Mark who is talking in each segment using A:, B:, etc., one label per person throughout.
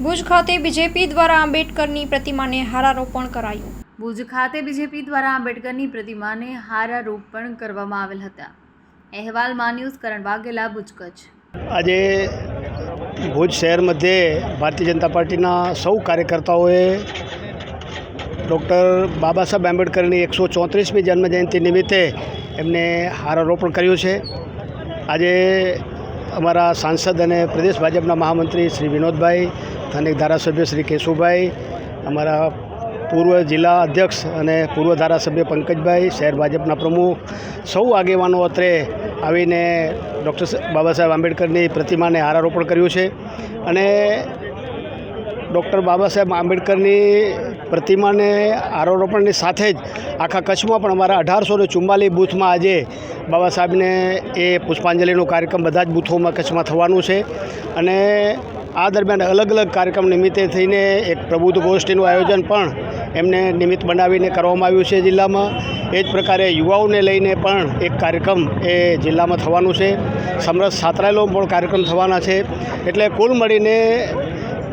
A: ભુજ ખાતે બીજેપી દ્વારા આંબેડકરની પ્રતિમાને હારારોપણ કરાયું।
B: ભુજ ખાતે બીજેપી દ્વારા આંબેડકરની પ્રતિમાને હારારોપણ કરવામાં આવેલ હતા। અહેવાલ માં ન્યૂઝ કરણ વાઘેલા, ભુજ, કચ્છ।
C: આજે ભુજ શહેર મધ્યે ભારતીય જનતા પાર્ટીના સૌ કાર્યકર્તાઓએ ડૉક્ટર બાબા સાહેબ આંબેડકરની 134મી જન્મજયંતિ નિમિત્તે એમને હારારોપણ કર્યું છે। આજે અમારા સાંસદ અને પ્રદેશ ભાજપના મહામંત્રી શ્રી વિનોદભાઈ, સ્થાનિક ધારાસભ્ય શ્રી કેશુભાઈ, અમારા પૂર્વ જિલ્લા અધ્યક્ષ અને પૂર્વ ધારાસભ્ય પંકજભાઈ, શહેર ભાજપના પ્રમુખ, સૌ આગેવાનો અત્રે આવીને ડૉક્ટર બાબા સાહેબ આંબેડકરની પ્રતિમાને હારારોપણ કર્યું છે। અને ડૉક્ટર બાબા સાહેબ આંબેડકરની પ્રતિમાને હારારોપણની સાથે જ આખા કચ્છમાં પણ અમારા 1844 બૂથમાં આજે બાબા સાહેબને એ પુષ્પાંજલિનો કાર્યક્રમ બધા જ બૂથોમાં કચ્છમાં થવાનું છે। અને આ દરમિયાન અલગ અલગ કાર્યક્રમ નિમિત્તે થઈને એક પ્રબુદ્ધ ગોષ્ઠીનું આયોજન પણ એમને નિમિત્ત બનાવીને કરવામાં આવ્યું છે જિલ્લામાં। એ જ પ્રકારે યુવાઓને લઈને પણ એક કાર્યક્રમ એ જિલ્લામાં થવાનું છે। સમરસ છાત્રાલયનો પણ કાર્યક્રમ થવાના છે। એટલે કુલ મળીને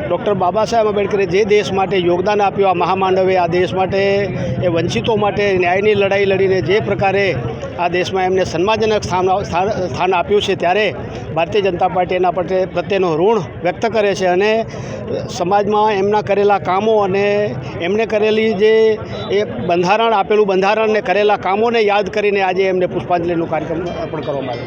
C: ડૉક્ટર બાબા સાહેબ આંબેડકરે જે દેશ માટે યોગદાન આપ્યું, આ મહામાનવે આ દેશ માટે, એ વંચિતો માટે ન્યાયની લડાઈ લડીને જે પ્રકારે આ દેશમાં એમને સન્માનજનક સ્થાન આપ્યું છે, ત્યારે ભારતીય જનતા પાર્ટી એના પ્રત્યેનો ઋણ વ્યક્ત કરે છે। અને સમાજમાં એમના કરેલા કામો અને એમને કરેલી જે એ બંધારણ આપેલું બંધારણને કરેલા કામોને યાદ કરીને આજે એમને પુષ્પાંજલિનો કાર્યક્રમ પણ કરવામાં આવ્યો।